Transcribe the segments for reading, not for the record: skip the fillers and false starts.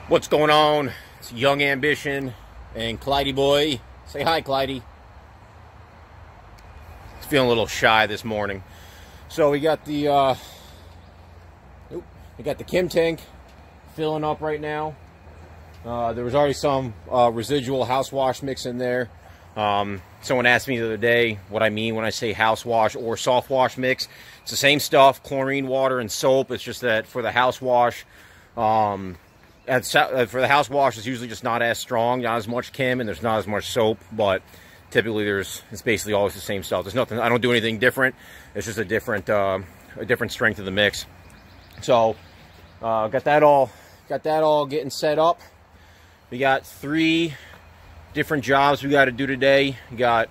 What's going on? It's Young Ambition and Clyde Boy. Say hi, Clyde. He's feeling a little shy this morning. So we got the Kim tank filling up right now. There was already some residual house wash mix in there. Someone asked me the other day what I mean when I say house wash or soft wash mix. It's the same stuff, chlorine, water, and soap. It's just that for the house wash, for the house wash, it's usually just not as strong, not as much Kim, and there's not as much soap. But typically, it's basically always the same stuff. There's nothing. I don't do anything different. It's just a different strength of the mix. So got that all getting set up. We got 3 different jobs we got to do today. We got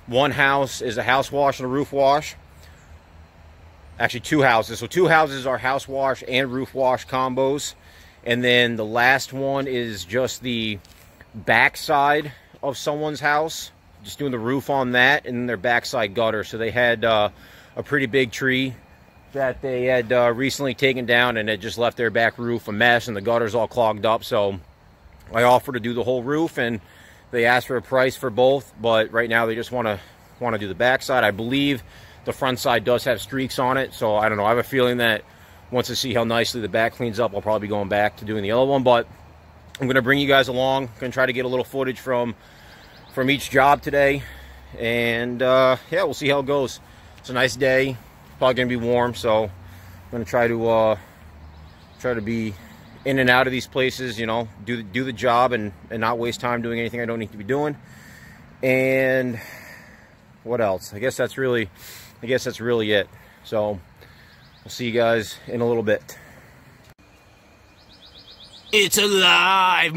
one house is a house wash and a roof wash. Actually, 2 houses. So 2 houses are house wash and roof wash combos. And then the last one is just the backside of someone's house. Just doing the roof on that and their backside gutter. So they had a pretty big tree that they had recently taken down, and it just left their back roof a mess, and the gutter's all clogged up. So I offered to do the whole roof, and they asked for a price for both. But right now they just want to do the backside. I believe the front side does have streaks on it. So I don't know. I have a feeling that once I see how nicely the back cleans up, I'll probably be going back to doing the other one. But I'm going to bring you guys along. I'm going to try to get a little footage from each job today. And, yeah, we'll see how it goes. It's a nice day. Probably going to be warm. So I'm going to try to be in and out of these places, you know, do the job and not waste time doing anything I don't need to be doing. And what else? I guess that's really it. So I'll see you guys in a little bit. It's alive!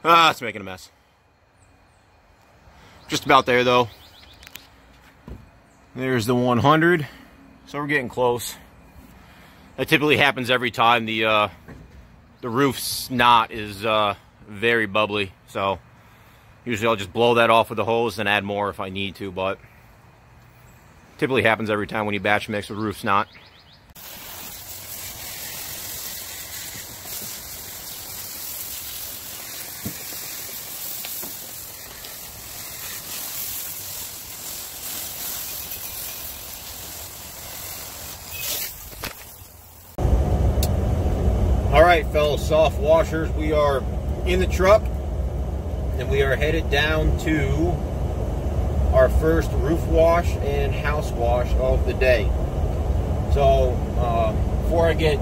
Ah, it's making a mess. Just about there, though. There's the 100. So we're getting close. That typically happens every time the roof's knot is very bubbly. So usually I'll just blow that off with the hose and add more if I need to, but typically happens every time when you batch mix with roof snot. All right, fellow soft washers, we are in the truck and we are headed down to our first roof wash and house wash of the day. So before I get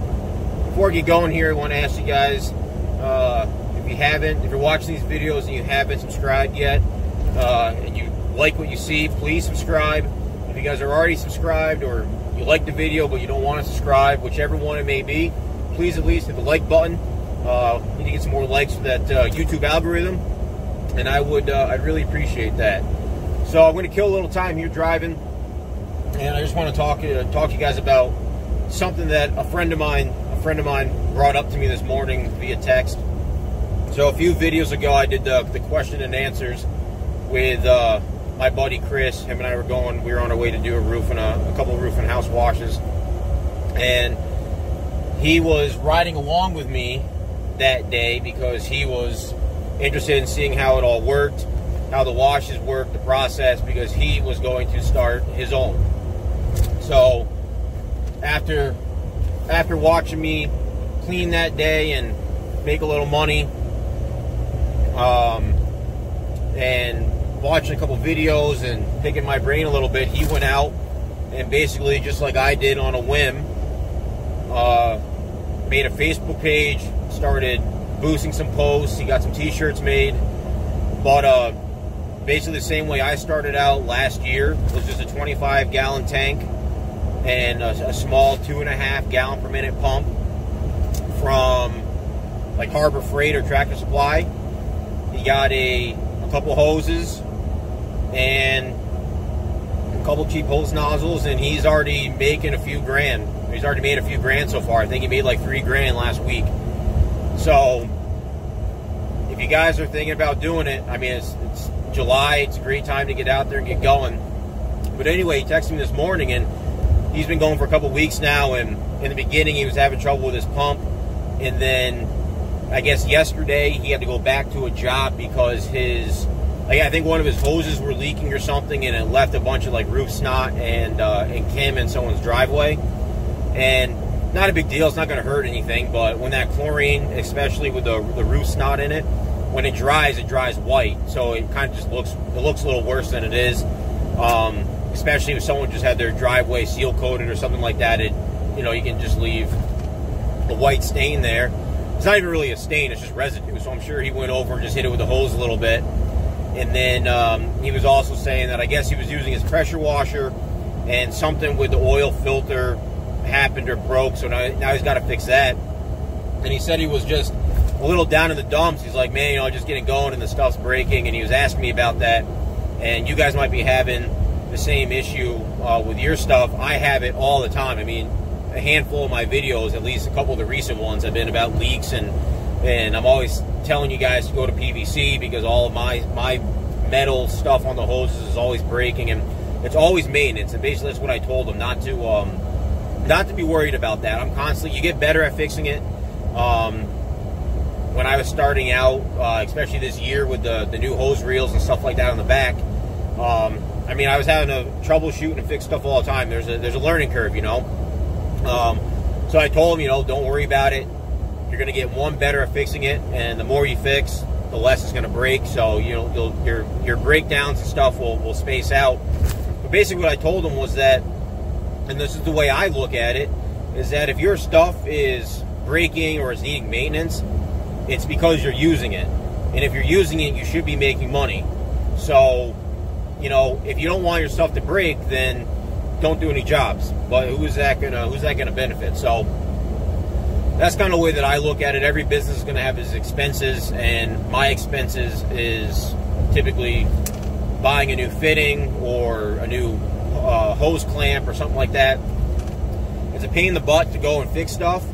going here, I want to ask you guys, if you're watching these videos and you haven't subscribed yet, and you like what you see, please subscribe. If you guys are already subscribed, or you like the video but you don't want to subscribe, whichever one it may be, please at least hit the like button. We need to get some more likes for that YouTube algorithm, and I'd really appreciate that. So I'm going to kill a little time here driving, and I just want to talk to you guys about something that a friend of mine brought up to me this morning via text. So a few videos ago, I did the question and answers with my buddy Chris. Him and I we were on our way to do a roof and a couple of roof and house washes, and he was riding along with me that day because he was interested in seeing how it all worked, how the washes work, the process, because he was going to start his own. So after watching me clean that day and make a little money, and watching a couple videos and picking my brain a little bit, he went out and basically, just like I did on a whim, made a Facebook page, started boosting some posts. He got some t-shirts made, bought basically the same way I started out last year. It was just a 25-gallon tank and a small 2.5 gallon per minute pump from like Harbor Freight or Tractor Supply. He got a couple hoses and a couple cheap hose nozzles, and he's already making a few grand. He's already made a few grand so far. I think he made like $3 grand last week. So if you guys are thinking about doing it, I mean, it's July. It's a great time to get out there and get going. But anyway, he texted me this morning, and he's been going for a couple weeks now, and in the beginning he was having trouble with his pump, and then I guess yesterday he had to go back to a job because I think one of his hoses were leaking or something, and it left a bunch of like roof snot and Kim in someone's driveway. And not a big deal, it's not going to hurt anything, but when that chlorine, especially with the roof snot in it, when it dries white, so it kind of just looks a little worse than it is. Especially if someone just had their driveway seal coated or something like that, you can just leave a white stain there. It's not even really a stain, it's just residue. So I'm sure he went over and just hit it with the hose a little bit. And then he was also saying that I guess he was using his pressure washer and something with the oil filter happened or broke, so now he's got to fix that. And he said he was just a little down in the dumps. He's like, man, just getting going and the stuff's breaking, and he was asking me about that. And you guys might be having the same issue with your stuff. I have it all the time. I mean, a handful of my videos, at least a couple of the recent ones, have been about leaks, and I'm always telling you guys to go to PVC because all of my metal stuff on the hoses is always breaking, and it's always maintenance. And basically that's what I told them, not to be worried about that. I'm constantly, you get better at fixing it. When I was starting out, especially this year with the new hose reels and stuff like that on the back, I mean, I was having to troubleshoot and fix stuff all the time. There's a learning curve, so I told him, don't worry about it. You're going to get better at fixing it, and the more you fix, the less it's going to break. So your breakdowns and stuff will space out. But basically what I told him was that, and this is the way I look at it, is that if your stuff is breaking or is needing maintenance, it's because you're using it. And if you're using it, you should be making money. So, if you don't want your stuff to break, then don't do any jobs. But who's that gonna benefit? So that's kind of the way that I look at it. Every business is gonna have its expenses, and my expenses is typically buying a new fitting or a new hose clamp or something like that. It's a pain in the butt to go and fix stuff,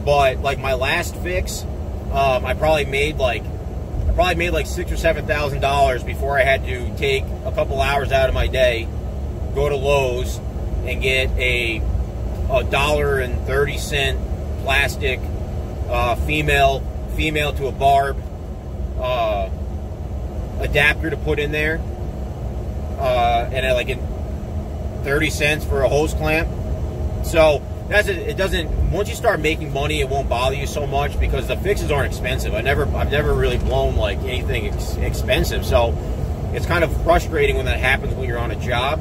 but like my last fix, I probably made like $6,000 or $7,000 before I had to take a couple hours out of my day, go to Lowe's and get a $1.30 plastic female to a barb adapter to put in there, and at like 30 cents for a hose clamp. So it doesn't, once you start making money, it won't bother you so much because the fixes aren't expensive. I've never really blown like anything expensive. So it's kind of frustrating when that happens when you're on a job.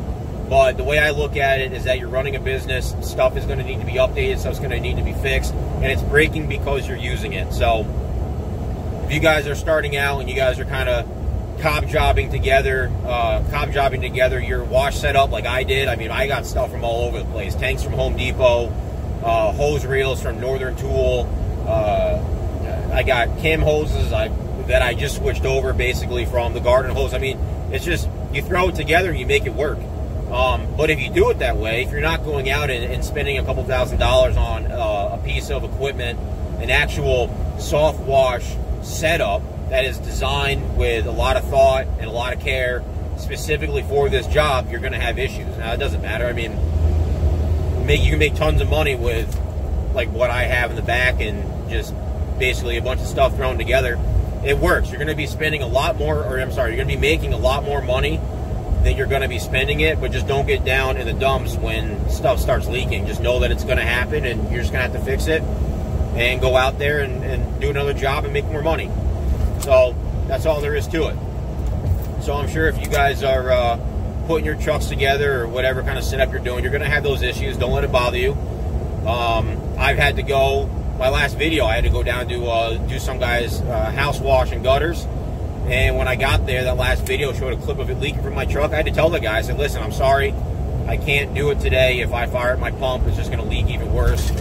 But the way I look at it is that you're running a business, stuff is going to need to be updated, stuff's going to need to be fixed, and it's breaking because you're using it. So if you guys are starting out and you guys are kind of cob-jobbing together your wash setup like I did. I mean, I got stuff from all over the place. Tanks from Home Depot, hose reels from Northern Tool. I got Kim hoses that I just switched over basically from the garden hose. I mean, it's just, you throw it together and you make it work. But if you do it that way, if you're not going out and spending a couple $1,000s on a piece of equipment, an actual soft wash setup that is designed with a lot of thought and a lot of care specifically for this job, you're going to have issues. Now, it doesn't matter. I mean, you can make tons of money with like what I have in the back and just basically a bunch of stuff thrown together. It works. You're going to be spending a lot more, you're going to be making a lot more money than you're going to be spending it, but just don't get down in the dumps when stuff starts leaking. Just know that it's going to happen and you're just going to have to fix it and go out there and do another job and make more money. So that's all there is to it. So I'm sure if you guys are putting your trucks together or whatever kind of setup you're doing, you're going to have those issues. Don't let it bother you. I've had to go, my last video, I had to go down to do some guy's house wash and gutters. And when I got there, that last video showed a clip of it leaking from my truck. I had to tell the guy, I said, listen, I'm sorry, I can't do it today. If I fire up my pump, it's just going to leak even worse.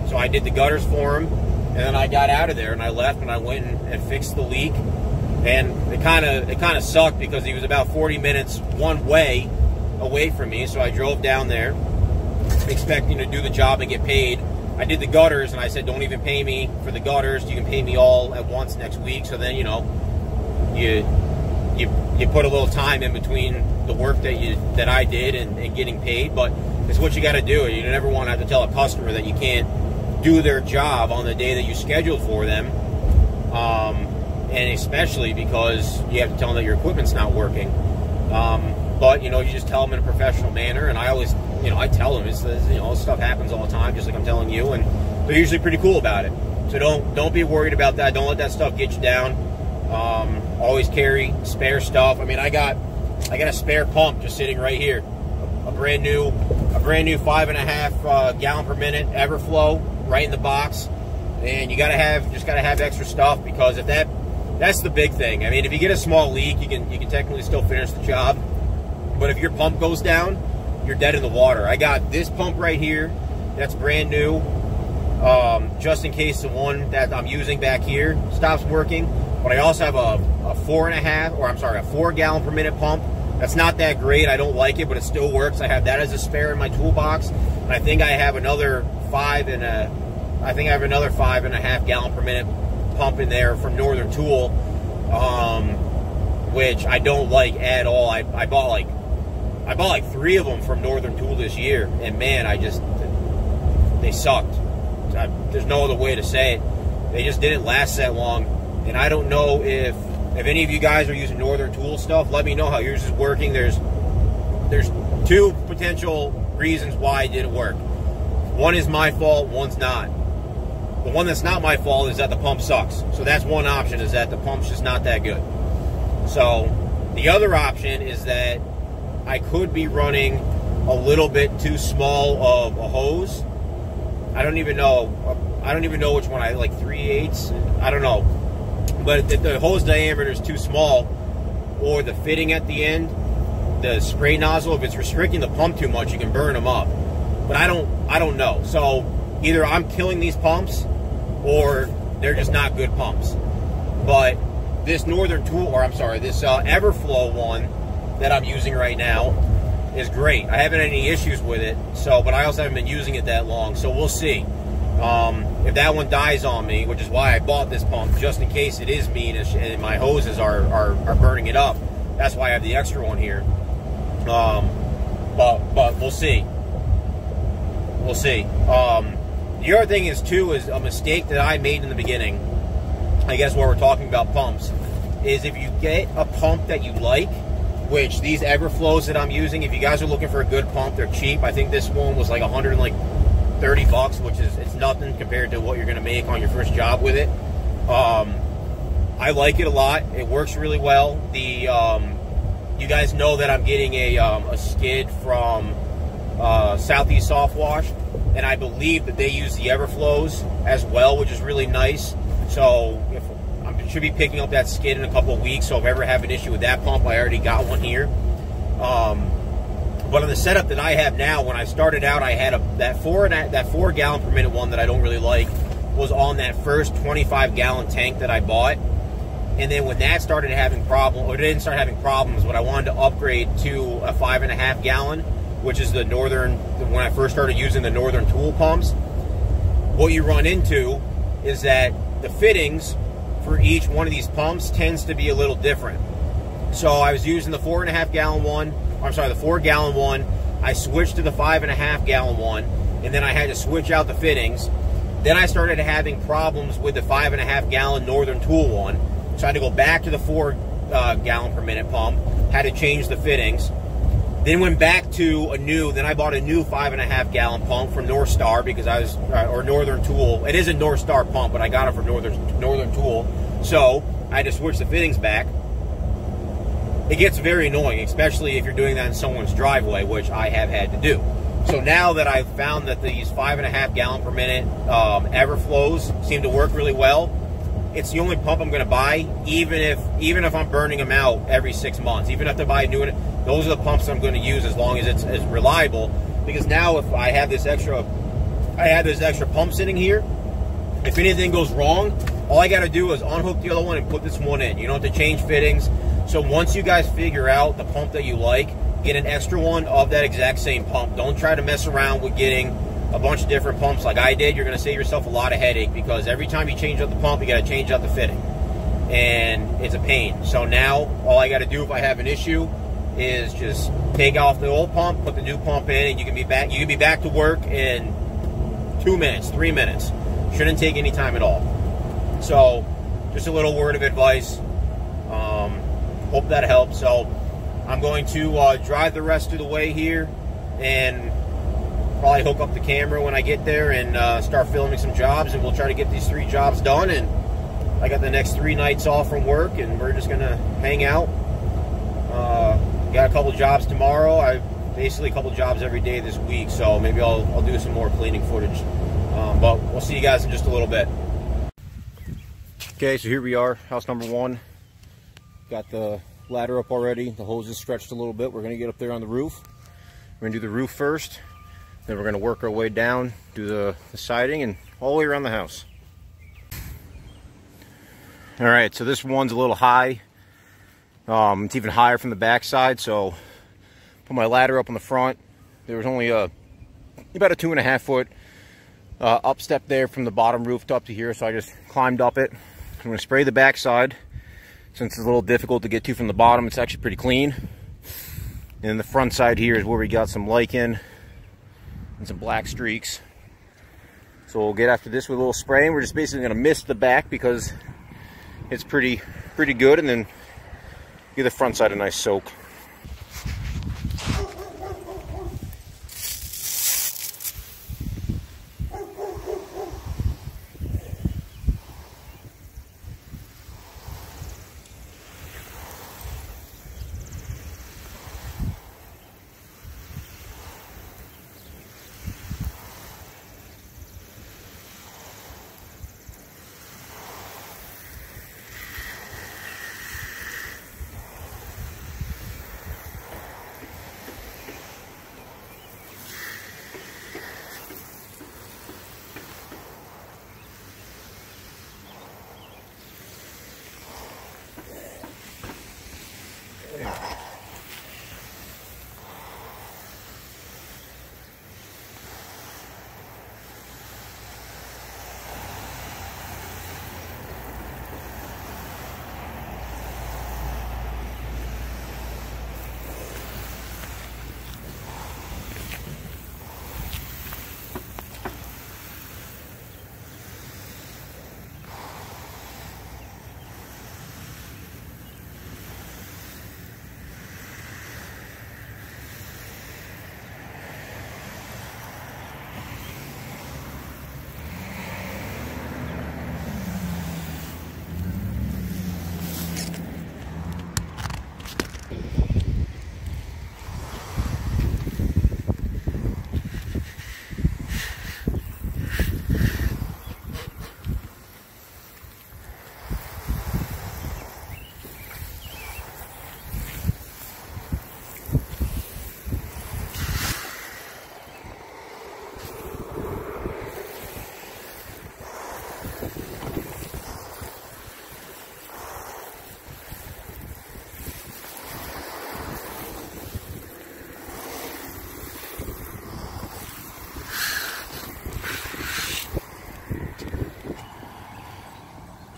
So I did the gutters for him. And then I got out of there and I left and I went and fixed the leak. And it kind of sucked because he was about 40 minutes one way away from me. So I drove down there expecting to do the job and get paid. I did the gutters and I said, don't even pay me for the gutters. You can pay me all at once next week. So then, you you put a little time in between the work that I did and getting paid, but it's what you got to do. You never want to have to tell a customer that you can't do their job on the day that you scheduled for them, and especially because you have to tell them that your equipment's not working. But you just tell them in a professional manner, and I always, I tell them, this stuff happens all the time, just like I'm telling you, and they're usually pretty cool about it. So don't be worried about that. Don't let that stuff get you down. Always carry spare stuff. I mean, I got a spare pump just sitting right here, a brand new 5.5 gallon per minute Everflow right in the box, and you just gotta have extra stuff, because if that's the big thing. I mean, if you get a small leak, you can technically still finish the job, but if your pump goes down, you're dead in the water. I got this pump right here that's brand new, just in case the one that I'm using back here stops working. But I also have a 4 gallon per minute pump. That's not that great. I don't like it, but it still works. I have that as a spare in my toolbox, and I think I have another 5.5 gallon per minute pump in there from Northern Tool, which I don't like at all. I bought like 3 of them from Northern Tool this year, and man, they sucked. There's no other way to say it. They just didn't last that long, and I don't know if any of you guys are using Northern Tool stuff. Let me know how yours is working. There's 2 potential reasons why it didn't work. One is my fault, one's not. The one that's not my fault is that the pump sucks. So that's one option, is that the pump's just not that good. So the other option is that I could be running a little bit too small of a hose. I don't even know which one I like, 3/8. I don't know. But if the hose diameter is too small, or the fitting at the end, the spray nozzle, if it's restricting the pump too much, you can burn them up. But I don't know. So either I'm killing these pumps, or they're just not good pumps. But this Northern Tool, this Everflow one that I'm using right now is great. I haven't had any issues with it. But I also haven't been using it that long. So we'll see. If that one dies on me, which is why I bought this pump, just in case it is me and my hoses are burning it up. That's why I have the extra one here. But we'll see. We'll see. The other thing is a mistake that I made in the beginning, I guess while we're talking about pumps, is if you get a pump that you like, which these Everflows that I'm using, if you guys are looking for a good pump, they're cheap. I think this one was like $130, which it's nothing compared to what you're going to make on your first job with it. I like it a lot. It works really well. You guys know that I'm getting a skid from Southeast Soft Wash, and I believe that they use the Everflows as well, which is really nice. So I should be picking up that skid in a couple of weeks. So if I ever have an issue with that pump, I already got one here. But on the setup that I have now, when I started out, I had that 4 gallon per minute one that I don't really like was on that first 25 gallon tank that I bought. And then when that started having problems, or it didn't start having problems, but I wanted to upgrade to a 5.5 gallon, which is the Northern, when I first started using the Northern Tool pumps, what you run into is that the fittings for each one of these pumps tends to be a little different. So I was using the 4.5 gallon one, the 4 gallon one. I switched to the 5.5 gallon one, and then I had to switch out the fittings. Then I started having problems with the 5.5 gallon Northern Tool one, so I had to go back to the 4 gallon per minute pump, had to change the fittings. Then went back to then I bought a new 5.5 gallon pump from North Star, because I was, or Northern Tool. It is a North Star pump, but I got it from Northern Tool. So I had to switch the fittings back. It gets very annoying, especially if you're doing that in someone's driveway, which I have had to do. So now that I've found that these 5.5 gallon per minute Everflows seem to work really well, it's the only pump I'm going to buy, even if I'm burning them out every 6 months. Even if I buy a new one, those are the pumps I'm going to use as long as it's reliable. Because now, if I have this extra pump sitting here, if anything goes wrong, all I got to do is unhook the other one and put this one in. You don't have to change fittings. So once you guys figure out the pump that you like, get an extra one of that exact same pump. Don't try to mess around with getting a bunch of different pumps like I did. You're going to save yourself a lot of headache, because every time you change out the pump, you got to change out the fitting. and it's a pain. So now all I got to do if I have an issue is just take off the old pump, put the new pump in, and you can be back. You can be back to work in 2 minutes, 3 minutes. Shouldn't take any time at all. So just a little word of advice. Hope that helps. So I'm going to drive the rest of the way here and probably hook up the camera when I get there and start filming some jobs, and we'll try to get these 3 jobs done. And I got the next 3 nights off from work, and we're just gonna hang out. Got a couple jobs tomorrow. Basically a couple jobs every day this week, so maybe I'll do some more cleaning footage. But we'll see you guys in just a little bit. Okay, so here we are, house number 1. Got the ladder up already. The hose is stretched a little bit. We're gonna get up there on the roof. We're gonna do the roof first, then we're gonna work our way down, do the siding, and all the way around the house. All right, so this one's a little high. It's even higher from the back side, so put my ladder up on the front. There was only about a 2.5 foot up step there from the bottom roof up to here, so I just climbed up it. I'm going to spray the back side. Since it's a little difficult to get to from the bottom, it's actually pretty clean. And the front side here is where we got some lichen and some black streaks. So we'll get after this with a little spray, and we're just basically going to mist the back because it's pretty good, and then give the front side a nice soak.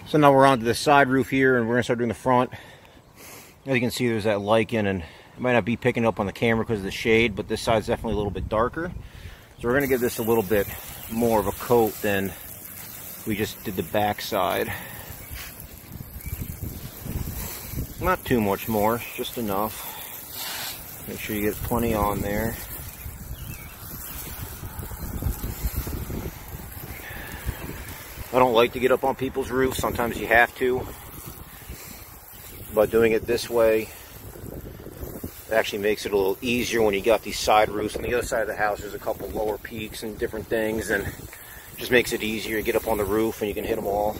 So now we're on to the side roof here, and we're going to start doing the front. As you can see, there's that lichen, and it might not be picking up on the camera because of the shade, but this side's definitely a little bit darker. So we're going to give this a little bit more of a coat than we just did the back side. Not too much more, just enough. Make sure you get plenty on there. I don't like to get up on people's roofs. Sometimes you have to. But doing it this way, it actually makes it a little easier when you got these side roofs. On the other side of the house, there's a couple lower peaks and different things, and it just makes it easier to get up on the roof and you can hit them all.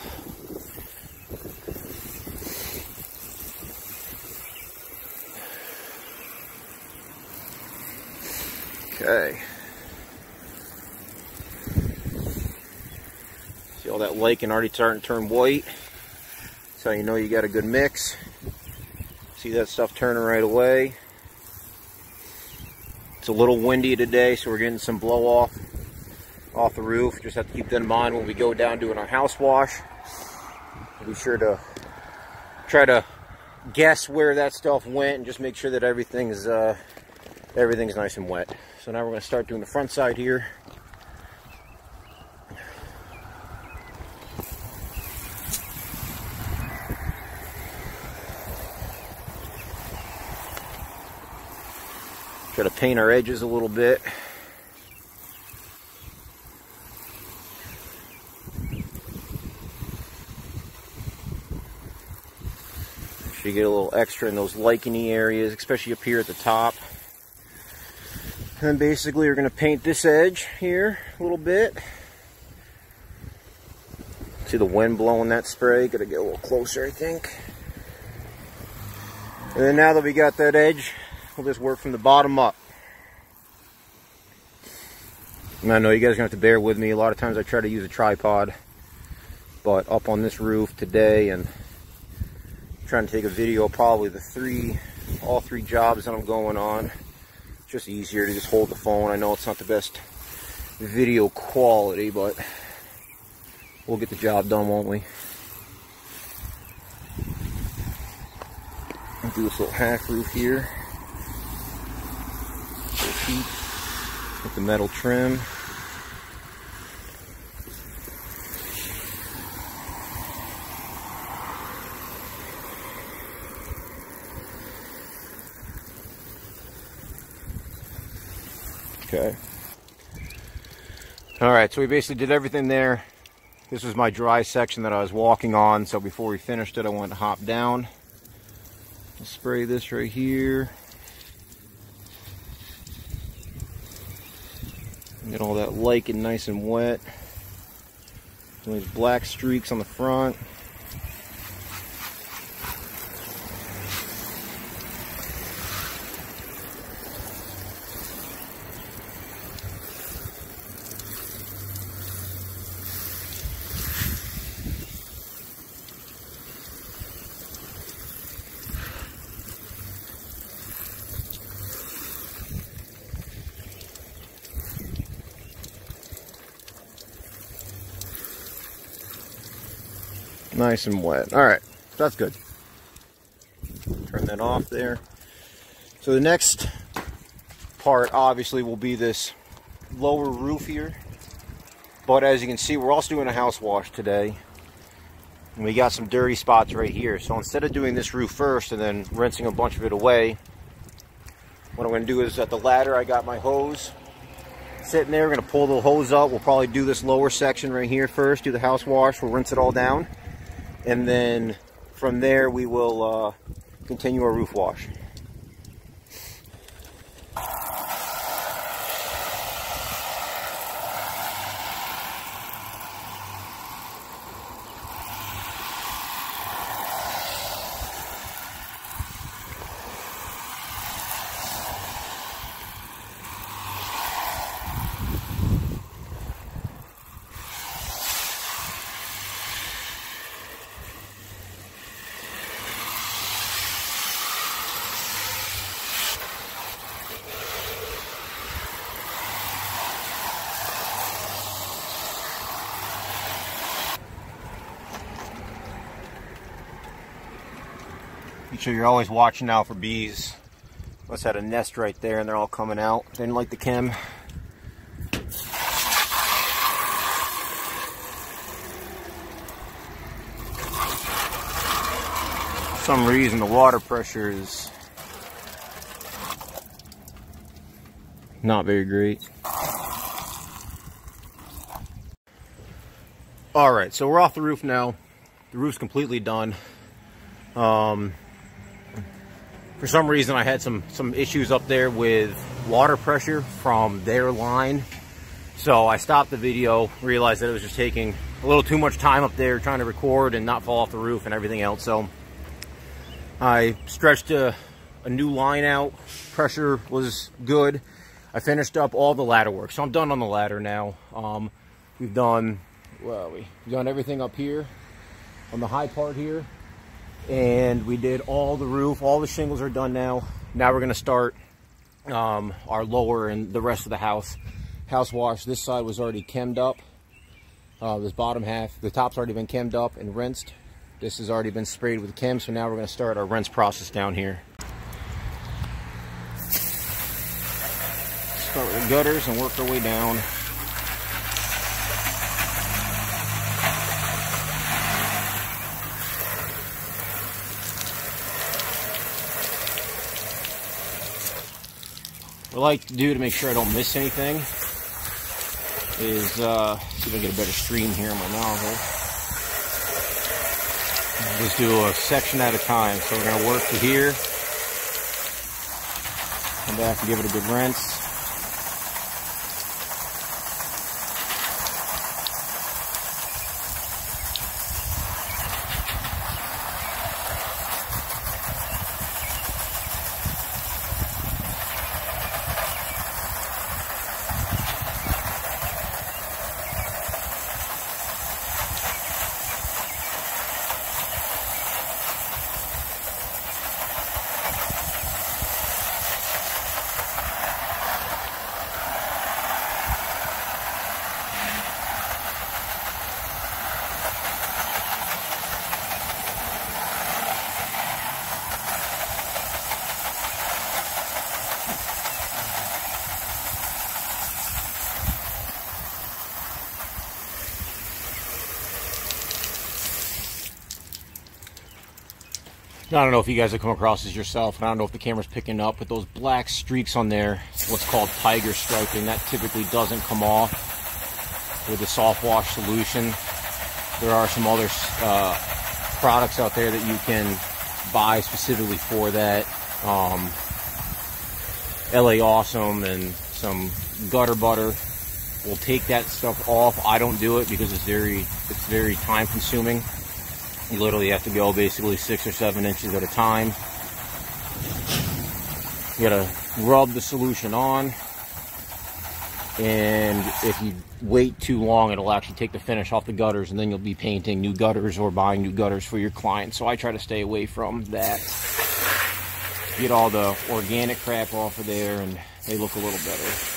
Okay. See all that lichen already starting to turn white. That's how you know you got a good mix. See that stuff turning right away. It's a little windy today, so we're getting some blow off the roof. Just have to keep that in mind when we go down doing our house wash. Be sure to try to guess where that stuff went and just make sure that everything's nice and wet. So now we're going to start doing the front side here. Try to paint our edges a little bit. You get a little extra in those licheny areas, especially up here at the top. And then basically we're going to paint this edge here a little bit. See the wind blowing that spray? Got to get a little closer, I think. And then now that we got that edge, we'll just work from the bottom up. And I know you guys are going to have to bear with me. A lot of times I try to use a tripod, but up on this roof today and trying to take a video of probably all three jobs that I'm going on. It's just easier to just hold the phone. I know it's not the best video quality, but we'll get the job done, won't we? I'll do this little half roof here. With the metal trim. Okay. Alright, so we basically did everything there. This was my dry section that I was walking on, so before we finished it I wanted to hop down. I'll spray this right here. Get all that lichen nice and wet. And these black streaks on the front. Nice and wet. Alright, that's good. Turn that off there. So the next part obviously will be this lower roof here. But as you can see, we're also doing a house wash today. And we got some dirty spots right here. So instead of doing this roof first and then rinsing a bunch of it away, what I'm going to do is at the ladder I got my hose sitting there. We're going to pull the hose up. We'll probably do this lower section right here first, do the house wash. We'll rinse it all down. And then from there we will continue our roof wash. Make sure you're always watching out for bees. Must have had a nest right there and they're all coming out. Didn't like the chem. For some reason the water pressure is not very great. Alright, so we're off the roof now. The roof's completely done. For some reason I had some issues up there with water pressure from their line. So I stopped the video, realized that it was just taking a little too much time up there trying to record and not fall off the roof and everything else. So I stretched a new line out. Pressure was good. I finished up all the ladder work. So I'm done on the ladder now. We've done everything up here on the high part here. And we did all the roof, all the shingles are done now. Now we're gonna start our lower and the rest of the house wash. This side was already chemmed up. This bottom half, the top's already been chemmed up and rinsed. This has already been sprayed with Chem, so now we're going to start our rinse process down here. Start with the gutters and work our way down. What I like to do to make sure I don't miss anything is, see if I can get a better stream here in my nozzle. Just do a section at a time. So we're going to work to here. Come back and give it a good rinse. I don't know if you guys have come across this yourself, and I don't know if the camera's picking up, but those black streaks on there, what's called tiger striping, that typically doesn't come off with the soft wash solution. There are some other products out there that you can buy specifically for that. LA Awesome and some gutter butter will take that stuff off. I don't do it because it's very time consuming. You literally have to go basically 6 or 7 inches at a time. You gotta rub the solution on, and if you wait too long, it'll actually take the finish off the gutters, and then you'll be painting new gutters or buying new gutters for your clients. So I try to stay away from that. Get all the organic crap off of there, and they look a little better.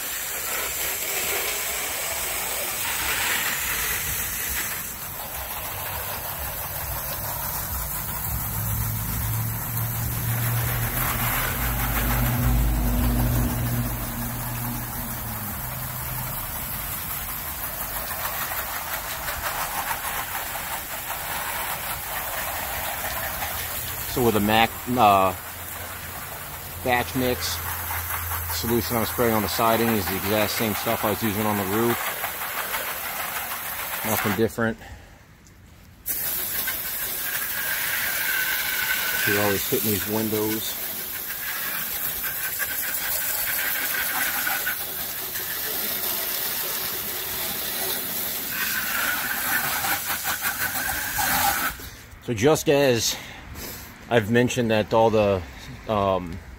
So with a batch mix solution I'm spraying on the siding is the exact same stuff I was using on the roof. Nothing different. You're always hitting these windows. So just as I've mentioned that all the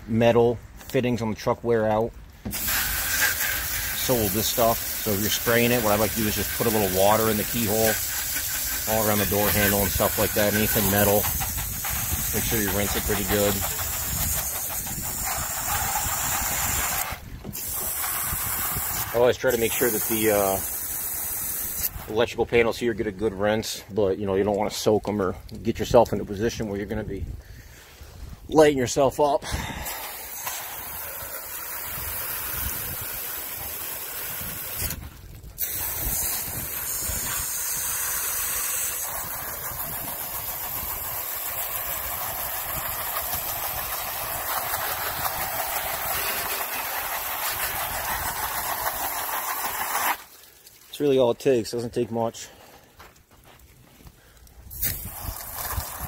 metal fittings on the truck wear out, so will this stuff. So if you're spraying it, what I like to do is just put a little water in the keyhole, all around the door handle and stuff like that. Anything metal, make sure you rinse it pretty good. I always try to make sure that the electrical panels here get a good rinse, but you know, you don't want to soak them or get yourself in a position where you're going to be lighting yourself up. That's really all it takes. Doesn't take much.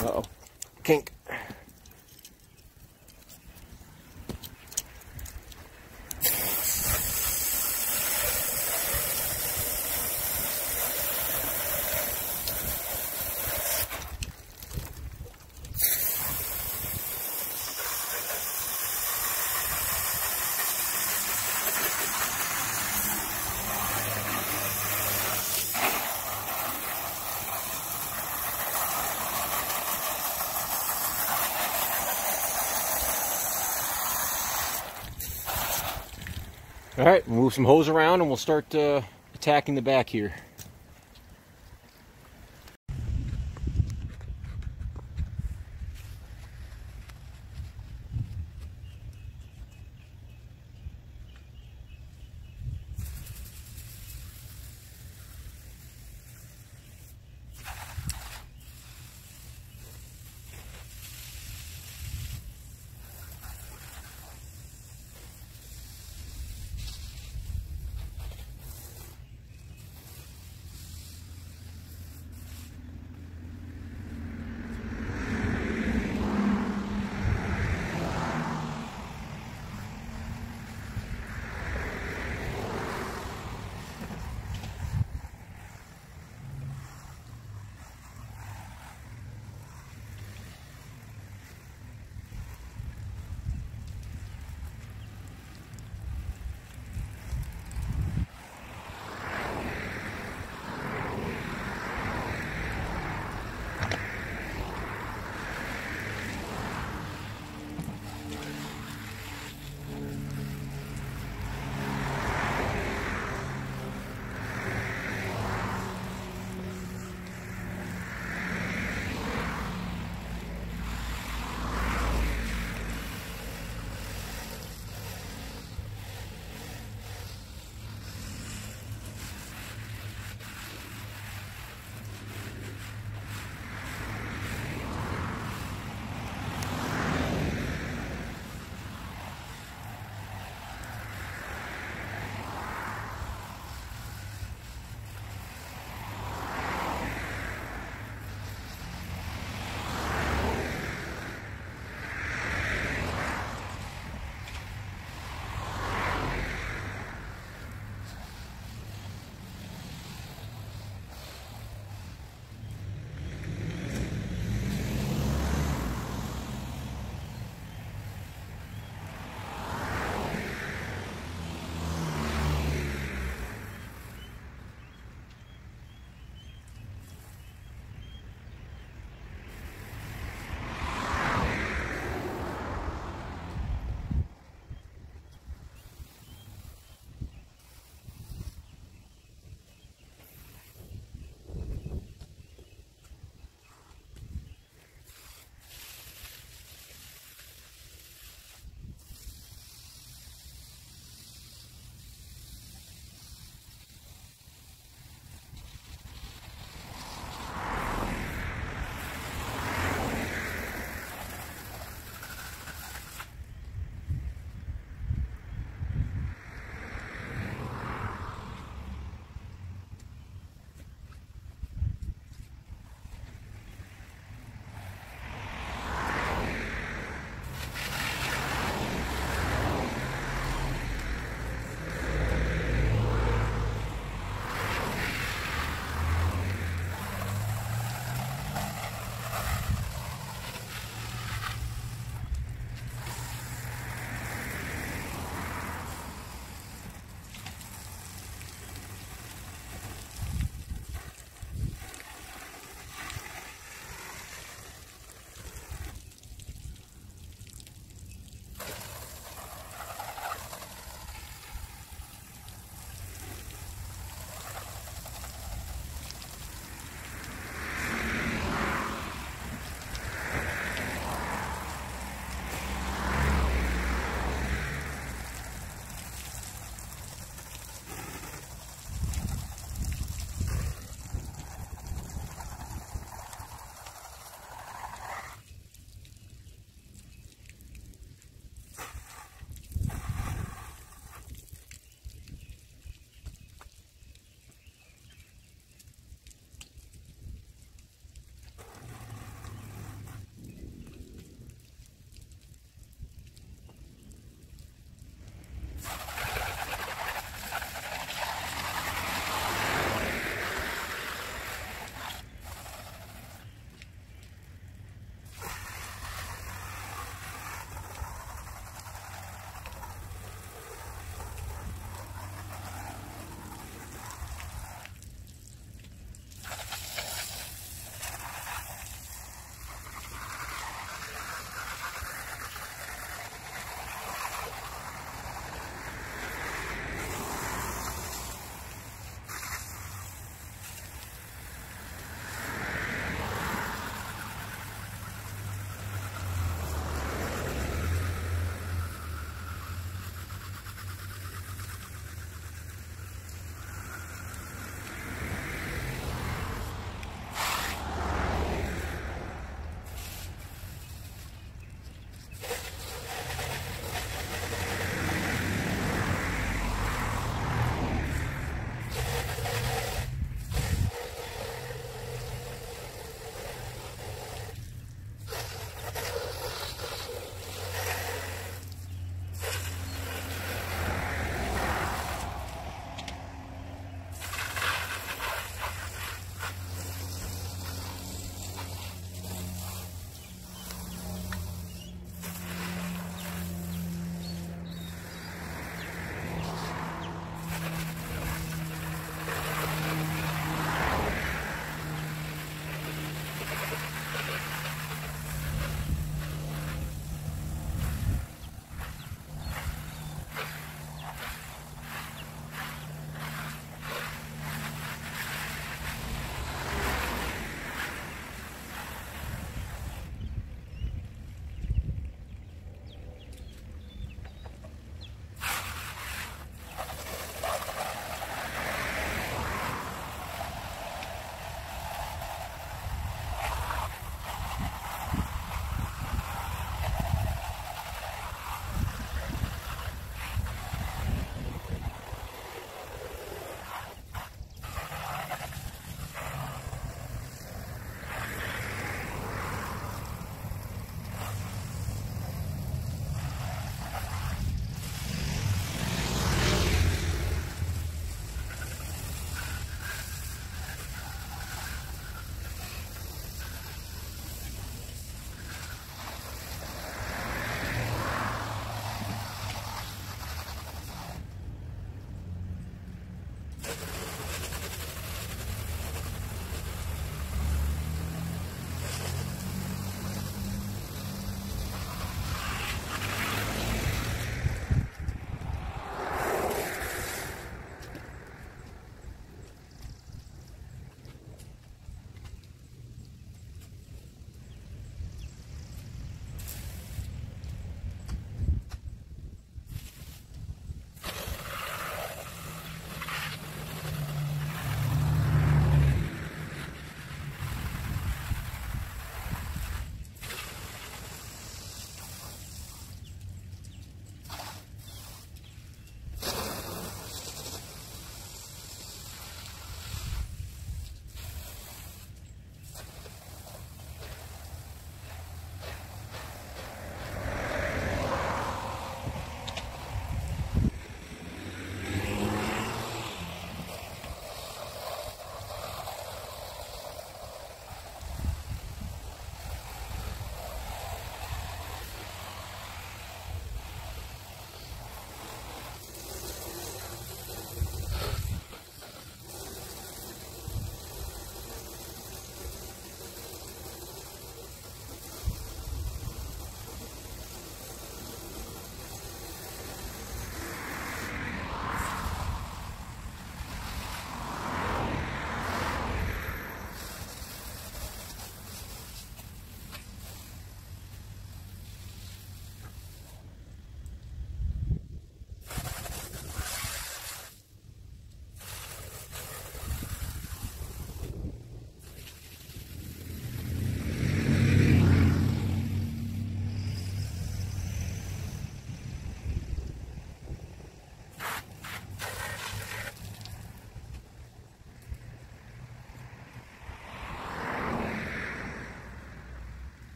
Uh-oh. Kink. All right, move some hose around and we'll start attacking the back here.